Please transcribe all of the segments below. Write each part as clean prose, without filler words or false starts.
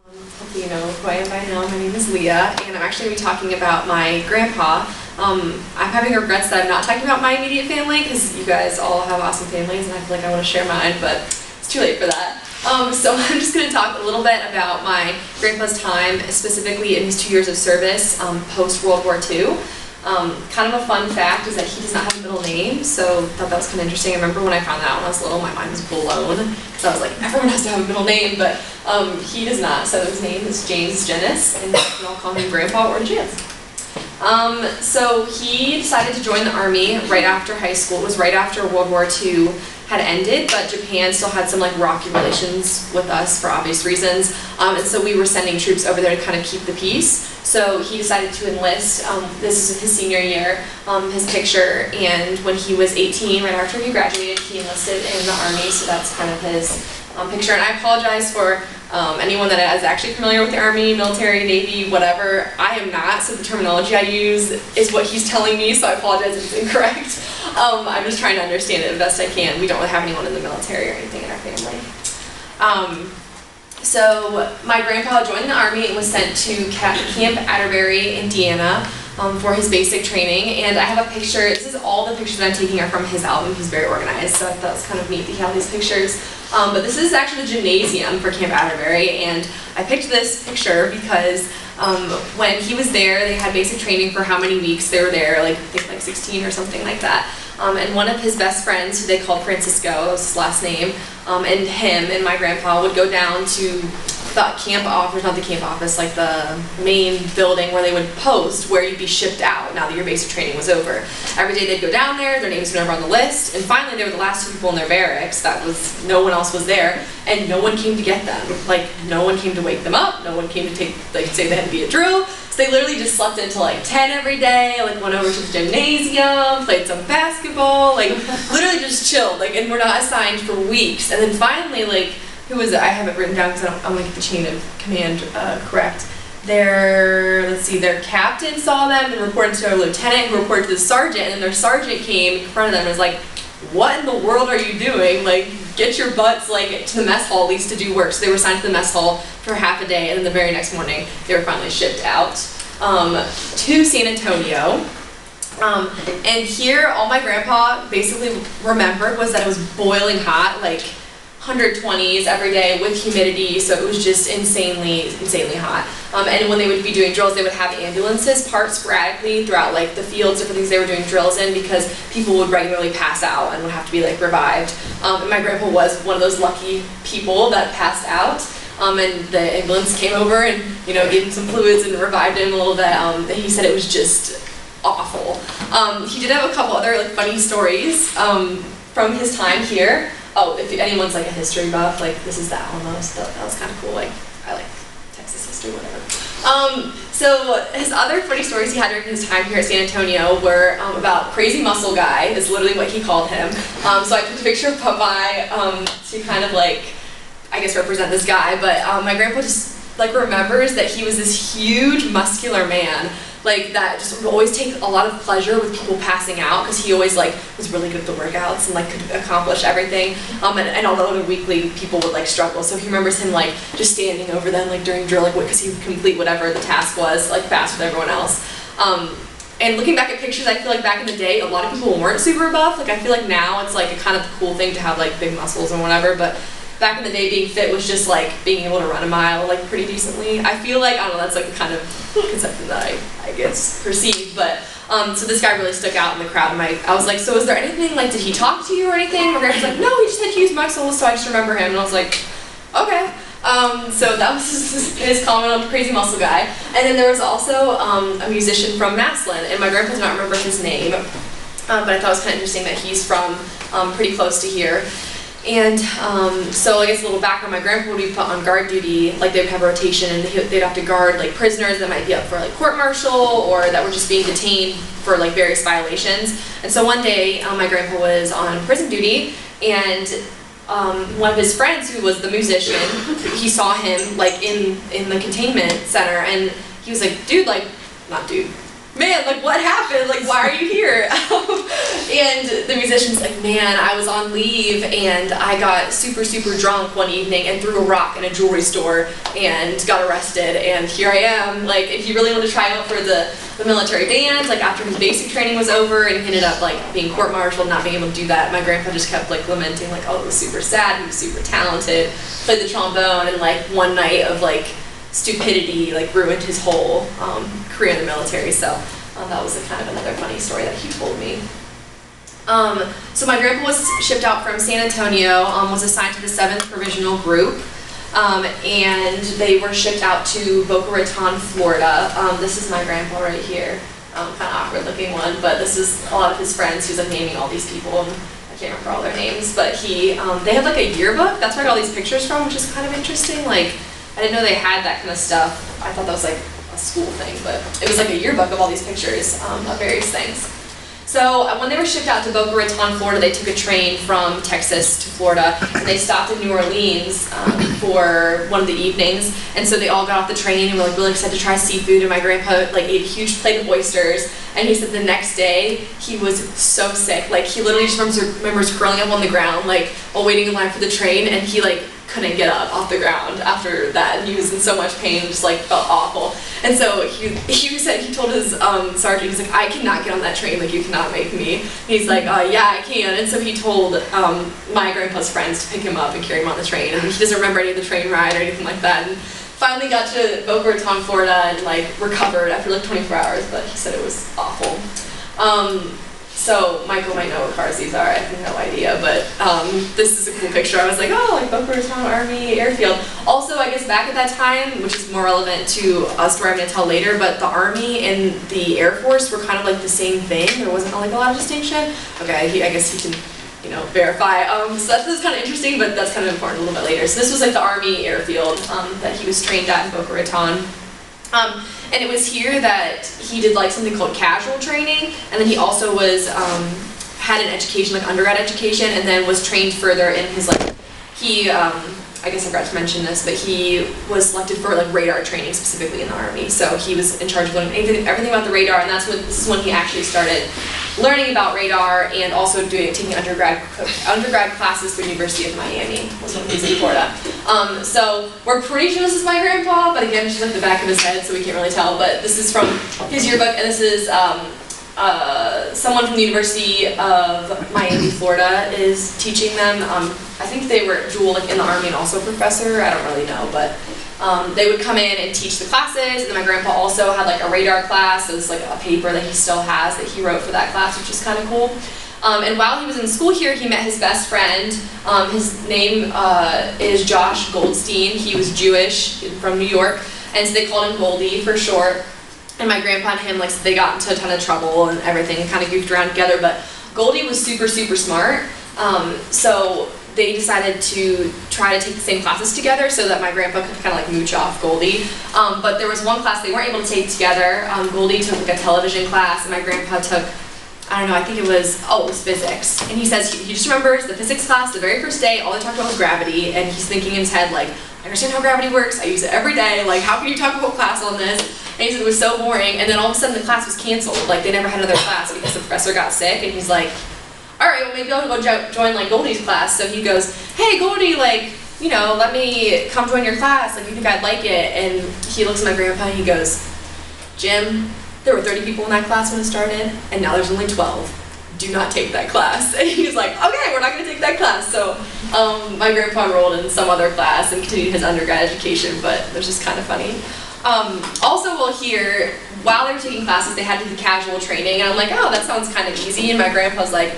Hopefully you know who I am by now. My name is Leah, and I'm actually going to be talking about my grandpa. I'm having regrets that I'm not talking about my immediate family, because you guys all have awesome families, and I feel like I want to share mine, but it's too late for that. So I'm just going to talk a little bit about my grandpa's time, specifically in his 2 years of service post-World War II. Kind of a fun fact is that he does not have a middle name, so I thought that was kind of interesting. I remember when I found that out when I was little, my mind was blown, because I was like, everyone has to have a middle name, but he does not. So his name is Genos, and you can all call him Grandpa or Jans. So he decided to join the Army right after high school. It was right after World War II had ended, but Japan still had some like rocky relations with us for obvious reasons, and so we were sending troops over there to kind of keep the peace. So he decided to enlist. This is his senior year, his picture, and when he was 18, right after he graduated, he enlisted in the Army, so that's kind of his picture. And I apologize for anyone that is actually familiar with the Army, military, Navy, whatever. I am not, so the terminology I use is what he's telling me, so I apologize if it's incorrect. I'm just trying to understand it the best I can. We don't really have anyone in the military or anything in our family. So my grandpa joined the Army and was sent to Camp Atterbury, Indiana, for his basic training. And I have a picture. This is all the pictures that I'm taking are from his album. He's very organized, so I thought it was kind of neat to have these pictures. But this is actually the gymnasium for Camp Atterbury, and I picked this picture because when he was there, they had basic training for how many weeks they were there, like I think like 16 or something like that. And one of his best friends, who they called Francisco, that was his last name, and him and my grandpa would go down to the camp office, not the camp office, like the main building where they would post where you'd be shipped out now that your basic training was over. Every day they'd go down there, their names were never on the list, and finally they were the last two people in their barracks. No one else was there, and no one came to get them. Like, no one came to wake them up, no one came to say they had to be a drill. So they literally just slept until like 10 every day, like went over to the gymnasium, played some basketball, like literally just chilled, like, and were not assigned for weeks. And then finally, like, who was it? I have it written down because I want to get the chain of command correct. Their captain saw them and reported to a lieutenant who reported to the sergeant, and then their sergeant came in front of them and was like, what in the world are you doing? Like, get your butts like to the mess hall at least to do work. So they were assigned to the mess hall for half a day, and then the very next morning they were finally shipped out to San Antonio. And here all my grandpa basically remembered was that it was boiling hot, like 120s every day with humidity, so it was just insanely hot. And when they would be doing drills, they would have ambulances parked sporadically throughout like the fields, different things they were doing drills in, because people would regularly pass out and would have to be like revived. And my grandpa was one of those lucky people that passed out. And the ambulance came over and, you know, gave him some fluids and revived him a little bit. He said it was just awful. He did have a couple other like funny stories from his time here. Oh, if anyone's like a history buff, like this is that almost. That was kind of cool. Like, I like Texas history, whatever. So his other funny stories he had during his time here at San Antonio were about crazy muscle guy, is literally what he called him. So I took a picture of Popeye to kind of like, I guess, represent this guy, but my grandpa just like remembers that he was this huge muscular man, like that just would always take a lot of pleasure with people passing out, because he always like was really good at the workouts and like could accomplish everything, and although weekly people would like struggle, so he remembers him like just standing over them like during drill, like because he would complete whatever the task was like fast with everyone else. And looking back at pictures, I feel like back in the day a lot of people weren't super buff. Like I feel like now it's like a kind of cool thing to have like big muscles and whatever, but back in the day, being fit was just like being able to run a mile like pretty decently. I feel like, I don't know, that's like the kind of conception that I guess perceived, but so this guy really stuck out in the crowd, and I was like, so is there anything, like, did he talk to you or anything? My grandpa's like, no, he just had huge muscles, so I just remember him, and I was like, okay. So that was his comment on crazy muscle guy. And then there was also a musician from Massillon, and my grandpa does not remember his name, but I thought it was kind of interesting that he's from pretty close to here. And so I guess a little background, my grandpa would be put on guard duty, like they would have a rotation, and they'd have to guard like prisoners that might be up for like court-martial or that were just being detained for like various violations. And so one day my grandpa was on prison duty, and one of his friends who was the musician, he saw him like in the containment center, and he was like, dude, like, not dude, man, like what happened? Like why are you here? And the musician's like, man, I was on leave and I got super, super drunk one evening and threw a rock in a jewelry store and got arrested, and here I am. Like, and he really wanted to try out for the military band, like after his basic training was over, and he ended up like being court-martialed, not being able to do that. My grandpa just kept like lamenting, like, oh, it was super sad, he was super talented, played the trombone, and like one night of like stupidity like ruined his whole career in the military. So that was kind of another funny story that he told me. So my grandpa was shipped out from San Antonio, was assigned to the 7th Provisional Group, and they were shipped out to Boca Raton, Florida. This is my grandpa right here, kind of awkward looking one, but this is a lot of his friends. He was like naming all these people, and I can't remember all their names, but they had like a yearbook. That's where I got all these pictures from, which is kind of interesting. Like, I didn't know they had that kind of stuff. I thought that was like a school thing, but it was like a yearbook of all these pictures of various things. So when they were shipped out to Boca Raton, Florida, they took a train from Texas to Florida, and they stopped in New Orleans for one of the evenings. And so they all got off the train and were like really excited to try seafood. And my grandpa like ate a huge plate of oysters. And he said the next day he was so sick. Like, he literally just remembers curling up on the ground like while waiting in line for the train, and he like couldn't get up off the ground after that, and he was in so much pain, just like felt awful. And so he said, he told his sergeant, he's like, I cannot get on that train, like you cannot make me. And he's like, yeah, I can. And so he told my grandpa's friends to pick him up and carry him on the train, and he doesn't remember any of the train ride or anything like that. And finally got to Boca Raton, Florida, and like recovered after like 24 hours, but he said it was awful. So Michael might know what cars these are, I have no idea, but this is a cool picture. I was like, oh, like Boca Raton Army Airfield. Also, I guess back at that time, which is more relevant to a story I'm going to tell later, but the Army and the Air Force were kind of like the same thing. There wasn't like a lot of distinction. Okay, I guess he can, verify. So that was kind of interesting, but that's kind of important a little bit later. So this was like the Army Airfield that he was trained at in Boca Raton. And it was here that he did like something called casual training, and then he also was had an education, like undergrad education, and then was trained further in his like I guess I forgot to mention this, but he was selected for like radar training specifically in the Army. So he was in charge of learning everything about the radar, and this is when he actually started learning about radar, and also taking undergrad classes through University of Miami was when he was in Florida. So we're pretty sure this is my grandpa, but again, it's just like the back of his head, so we can't really tell. But this is from his yearbook, and this is someone from the University of Miami, Florida, is teaching them. I think they were dual, like in the Army and also a professor. I don't really know, but they would come in and teach the classes. And then my grandpa also had like a radar class. So it's like a paper that he still has that he wrote for that class, which is kind of cool. And while he was in school here, he met his best friend. His name is Josh Goldstein. He was Jewish, from New York, and so they called him Goldie for short. And my grandpa and him, like, they got into a ton of trouble and everything, and kind of goofed around together. But Goldie was super, super smart. So they decided to try to take the same classes together so that my grandpa could kind of like mooch off Goldie. But there was one class they weren't able to take together. Goldie took like a television class, and my grandpa took, I don't know, I think it was physics. And he says he just remembers the physics class, the very first day, all they talked about was gravity, and he's thinking in his head like, I understand how gravity works, I use it every day, like how can you talk about class on this? And he said it was so boring, and then all of a sudden the class was canceled, like they never had another class because the professor got sick, and he's like, alright, well maybe I'll go join like Goldie's class. So he goes, hey Goldie, like, let me come join your class, like you think I'd like it? And he looks at my grandpa and he goes, Jim, there were 30 people in that class when it started, and now there's only 12. Do not take that class. And he's like, okay, we're not going to take that class. So my grandpa enrolled in some other class and continued his undergrad education, but it was just kind of funny. Also, while here, while they were taking classes, they had to do casual training, and I'm like, oh, that sounds kind of easy. And my grandpa's like,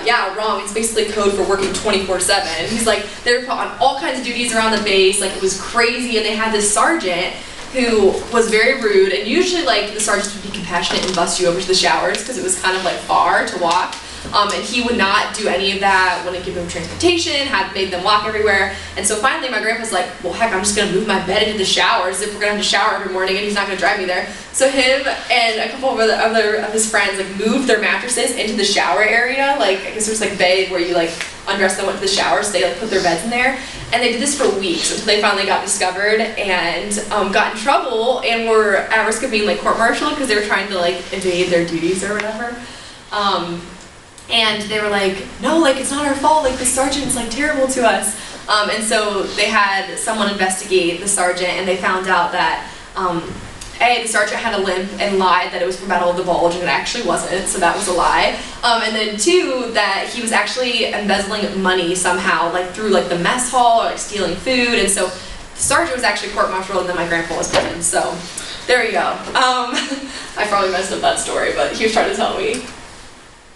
yeah, wrong. It's basically code for working 24/7. He's like, they were put on all kinds of duties around the base, like it was crazy, and they had this sergeant who was very rude, and usually like the sergeants would be compassionate and bust you over to the showers because it was kind of like far to walk. And he would not do any of that, wouldn't give them transportation, had made them walk everywhere. And so finally my grandpa's like, well heck, I'm just going to move my bed into the showers if we're going to have to shower every morning and he's not going to drive me there. So him and a couple of other of his friends like moved their mattresses into the shower area, like I guess there's like bay where you like undress them, went to the shower, so they like put their beds in there. And they did this for weeks until they finally got discovered and got in trouble and were at risk of being like court-martialed because they were trying to like evade their duties or whatever. And they were like, no, like it's not our fault, like the sergeant's like terrible to us. And so they had someone investigate the sergeant and they found out that A, the sergeant had a limp and lied that it was from Battle of the Bulge, and it actually wasn't, so that was a lie. And then 2, that he was actually embezzling money somehow, like through like the mess hall or like stealing food, and so the sergeant was actually court-martialed and then my grandpa was put in, so there you go. I probably messed up that story, but he was trying to tell me.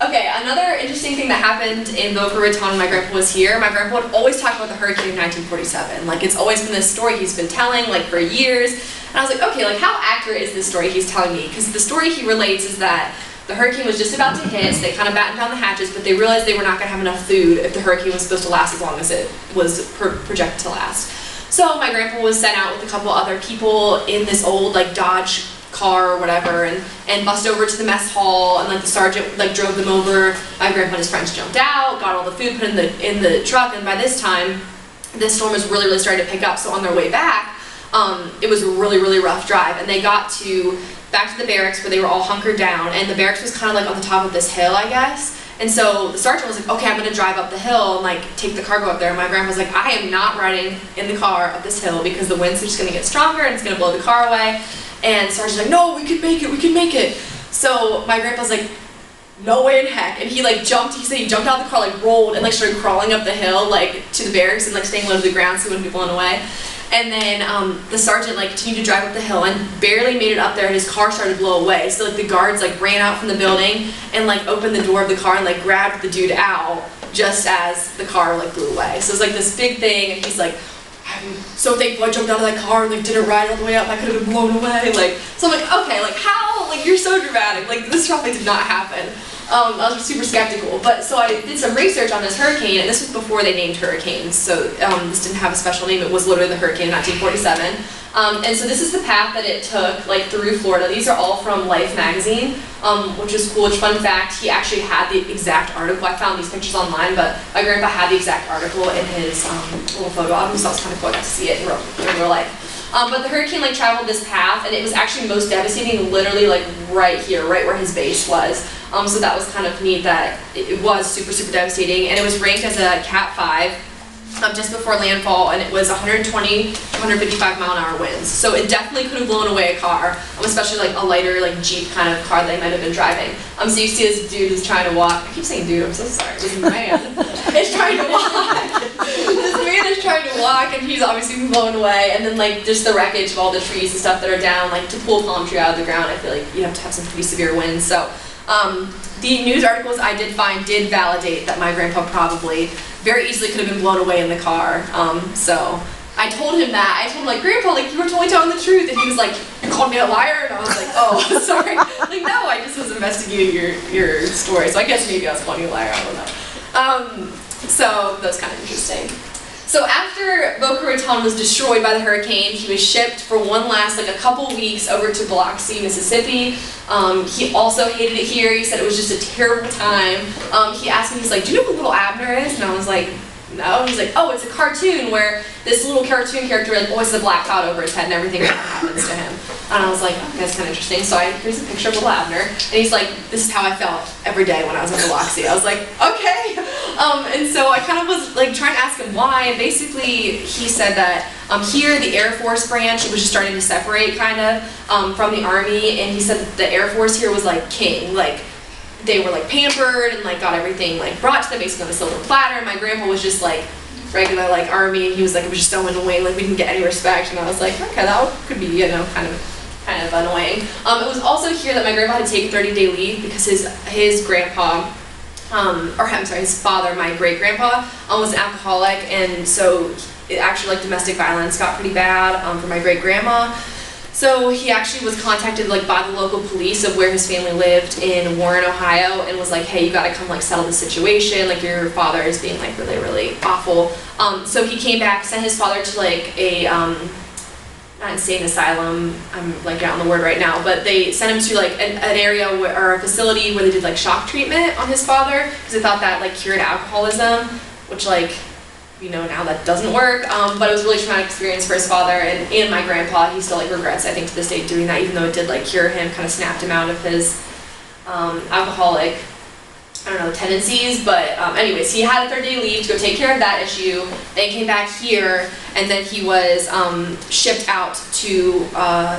Okay, another interesting thing that happened in Boca Raton when my grandpa was here, my grandpa would always talk about the hurricane of 1947. Like, it's always been this story he's been telling, like, for years. And I was like, okay, like, how accurate is this story he's telling me? Because the story he relates is that the hurricane was just about to hit, so they kind of battened down the hatches, but they realized they were not going to have enough food if the hurricane was supposed to last as long as it was projected to last. So my grandpa was sent out with a couple other people in this old, like, Dodge car or whatever, and bussed over to the mess hall, and like the sergeant like drove them over. My grandpa and his friends jumped out, got all the food put in the truck, and by this time this storm was really starting to pick up. So on their way back, it was a really rough drive, and they got back to the barracks where they were all hunkered down, and the barracks was kind of like on the top of this hill, I guess. And so the sergeant was like, okay, I'm gonna drive up the hill and like take the cargo up there. And my grandpa was like, I am not riding in the car up this hill because the wind's just gonna get stronger and it's gonna blow the car away. And Sergeant's like, no, we can make it, we can make it. So my grandpa's like, no way in heck. And he like jumped, he said he jumped out of the car, like rolled and like started crawling up the hill, like to the barracks and like staying low to the ground so he wouldn't be blown away. And then the sergeant like continued to drive up the hill and barely made it up there and his car started to blow away. So like the guards like ran out from the building and like opened the door of the car and like grabbed the dude out just as the car like blew away. So it's like this big thing and he's like, I'm so thankful I jumped out of that car and like didn't ride all the way up, I could have been blown away. Like, so I'm like, okay, like how, like you're so dramatic, like this probably did not happen. I was super skeptical, but so I did some research on this hurricane, and this was before they named hurricanes, so this didn't have a special name, it was literally the hurricane in 1947. And so this is the path that it took, like through Florida. These are all from Life magazine, which is cool. Which, fun fact, he actually had the exact article. I found these pictures online, but my grandpa had the exact article in his little photo album, so that was kind of cool. I got to see it in real life. But the hurricane like traveled this path, and it was actually most devastating literally like right here, right where his base was. So that was kind of neat that it was super devastating, and it was ranked as a Cat 5 just before landfall, and it was 120 to 155 mile an hour winds. So it definitely could have blown away a car, especially like a lighter like Jeep kind of car that they might have been driving. So you see this dude who's trying to walk. I keep saying dude, I'm so sorry. This man is trying to walk. This man is trying to walk, and he's obviously blown away. And then like just the wreckage of all the trees and stuff that are down. Like to pull a palm tree out of the ground, I feel like you have to have some pretty severe winds. So the news articles I did find did validate that my grandpa probably very easily could have been blown away in the car. So I told him that. I told him, like, Grandpa, like, you were totally telling the truth. And he was like, you called me a liar? And I was like, oh, sorry. Like, no, I just was investigating your story. So I guess maybe I was calling you a liar. I don't know. So that was kind of interesting. So after Boca Raton was destroyed by the hurricane, he was shipped for one last, like a couple weeks over to Biloxi, Mississippi. He also hated it here. He said it was just a terrible time. He asked me, he's like, do you know who Little Abner is? And I was like, no. He's like, oh, it's a cartoon where this little cartoon character like always has a black cloud over his head and everything that happens to him. And I was like, okay, that's kind of interesting. So here's a picture of Little Abner. And he's like, this is how I felt every day when I was in Biloxi. I was like, okay. And so I kind of was like trying to ask him why. And basically he said that here the Air Force branch was just starting to separate kind of from the Army. And he said that the Air Force here was like king. Like they were like pampered and like got everything like brought to them basically on a silver platter. And my grandpa was just like regular like Army, and he was like, it was just so annoying, like we didn't get any respect. And I was like, okay, that could be, you know, kind of annoying. It was also here that my grandpa had to take a 30-day leave because his grandpa, his father, my great-grandpa, was an alcoholic, and so it actually like domestic violence got pretty bad for my great-grandma. So he actually was contacted like by the local police of where his family lived in Warren, Ohio, and was like, hey, you gotta come like settle the situation, like your father is being like really awful. So he came back, sent his father to like a not insane asylum, I'm blanking out on the word right now, but they sent him to like an area or a facility where they did like shock treatment on his father because they thought that like cured alcoholism, which like we know now that doesn't work, but it was a really traumatic experience for his father and my grandpa. He still like regrets, I think, to this day doing that, even though it did like cure him, kind of snapped him out of his alcoholic, I don't know, tendencies. But anyways, he had a 30-day leave to go take care of that issue. Then he came back here, and then he was shipped out to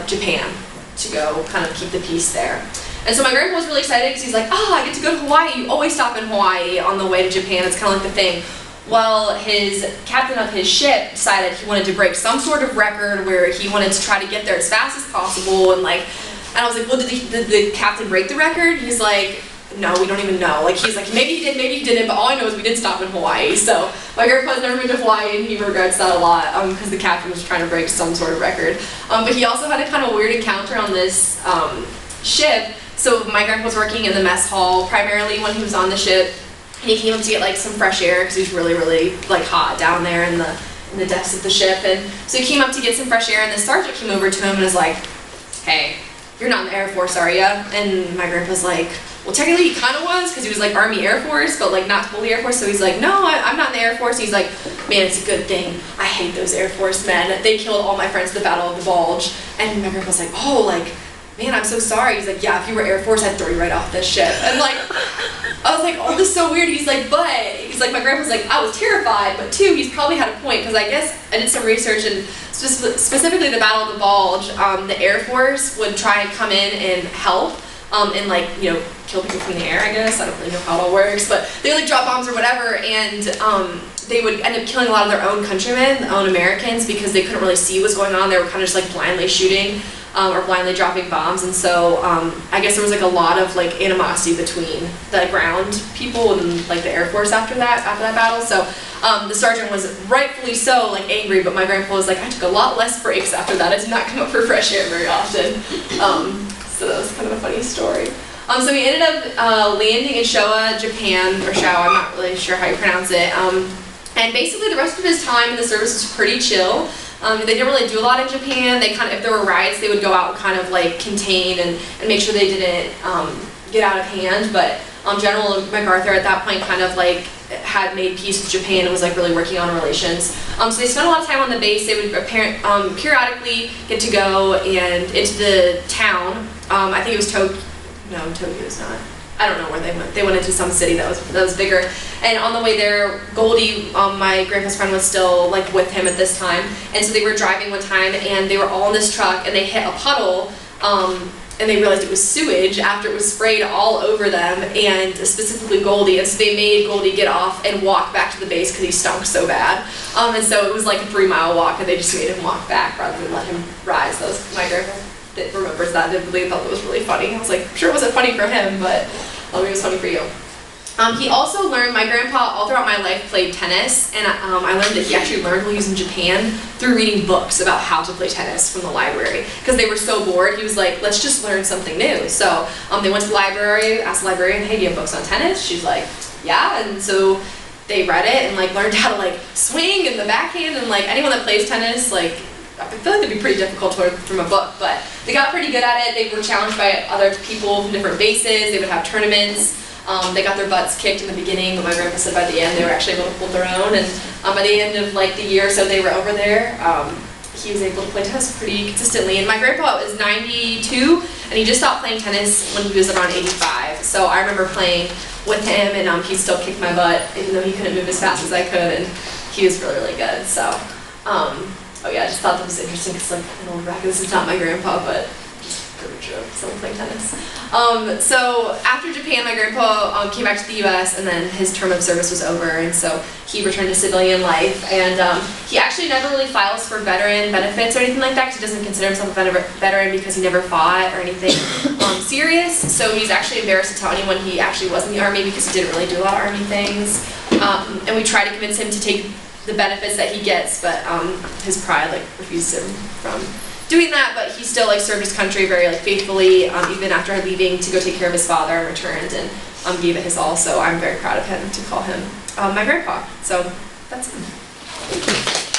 Japan to go kind of keep the peace there. And so my grandpa was really excited because he's like, oh, I get to go to Hawaii. You always stop in Hawaii on the way to Japan. It's kind of like the thing. Well, his captain of his ship decided he wanted to break some sort of record where he wanted to try to get there as fast as possible, and I was like, well, did the captain break the record? He's like, no, we don't even know. Like, he's like, maybe he did, maybe he didn't, but all I know is we did stop in Hawaii. So my grandpa's never been to Hawaii, and he regrets that a lot because the captain was trying to break some sort of record. But he also had a kind of weird encounter on this ship. So my grandpa was working in the mess hall primarily when he was on the ship. And he came up to get like some fresh air because he was really, really like hot down there in the depths of the ship. And so he came up to get some fresh air, and the sergeant came over to him and was like, hey, you're not in the Air Force, are you? And my grandpa's like, well, technically he kind of was, because he was like Army Air Force, but like not fully Air Force. So he's like, no, I'm not in the Air Force. And he's like, man, it's a good thing. I hate those Air Force men. They killed all my friends at the Battle of the Bulge. And my grandpa's like, oh, like, man, I'm so sorry. He's like, yeah, if you were Air Force, I'd throw you right off this ship. And like, I was like, oh, this is so weird. He's like, my grandpa's like, I was terrified, but two, he's probably had a point, because I guess I did some research, and specifically the Battle of the Bulge, the Air Force would try and come in and help, and like, you know, kill people from the air, I guess. I don't really know how it all works, but they would like drop bombs or whatever, and they would end up killing a lot of their own countrymen, their own Americans, because they couldn't really see what's going on. They were kind of just like blindly shooting. Or blindly dropping bombs, and so I guess there was like a lot of like animosity between the ground people and like the Air Force after that battle. So the sergeant was rightfully so like angry, but my grandpa was like, I took a lot less breaks after that. I did not come up for fresh air very often. So that was kind of a funny story. So we ended up landing in Showa, Japan, or Showa, I'm not really sure how you pronounce it. And basically the rest of his time in the service was pretty chill. They didn't really do a lot in Japan. They kind of, if there were riots, they would go out and kind of like contain and make sure they didn't get out of hand. But General MacArthur at that point kind of like had made peace with Japan and was like really working on relations. So they spent a lot of time on the base. They would periodically get to go and into the town. I think it was Tokyo. No, Tokyo is not. I don't know where they went. They went into some city that was bigger. And on the way there, Goldie, my grandpa's friend, was still like with him at this time. And so they were driving one time, and they were all in this truck, and they hit a puddle, and they realized it was sewage after it was sprayed all over them, and specifically Goldie. And so they made Goldie get off and walk back to the base because he stunk so bad. And so it was like a 3-mile walk, and they just made him walk back rather than let him rise. That was my grandpa that remembers that vividly, thought that was really funny. I was like, sure it wasn't funny for him, but it was funny for you. He also learned, my grandpa all throughout my life played tennis, and I learned that he actually learned while he was in Japan through reading books about how to play tennis from the library. Because they were so bored, he was like, let's just learn something new. So they went to the library, asked the librarian, hey, do you have books on tennis? She's like, yeah, and so they read it and like learned how to like swing and the backhand, and like anyone that plays tennis, like I feel like it'd be pretty difficult to learn from a book, but they got pretty good at it. They were challenged by other people from different bases. They would have tournaments. They got their butts kicked in the beginning, but my grandpa said by the end they were actually able to hold their own. And by the end of like the year or so they were over there, he was able to play tennis pretty consistently. And my grandpa was 92, and he just stopped playing tennis when he was around 85. So I remember playing with him, and he still kicked my butt, even though he couldn't move as fast as I could, and he was really, really good. So. Oh yeah, I just thought that was interesting because like an old back, this is not my grandpa, but just for a joke, someone playing tennis. So after Japan, my grandpa came back to the U.S. and then his term of service was over, and so he returned to civilian life. And he actually never really files for veteran benefits or anything like that because he doesn't consider himself a veteran because he never fought or anything serious. So he's actually embarrassed to tell anyone he actually was in the Army because he didn't really do a lot of Army things. And we tried to convince him to take the benefits that he gets, but his pride like refused him from doing that. But he still like served his country very like faithfully, even after leaving to go take care of his father, and returned and gave it his all. So I'm very proud of him to call him my grandpa. So that's him. Thank you.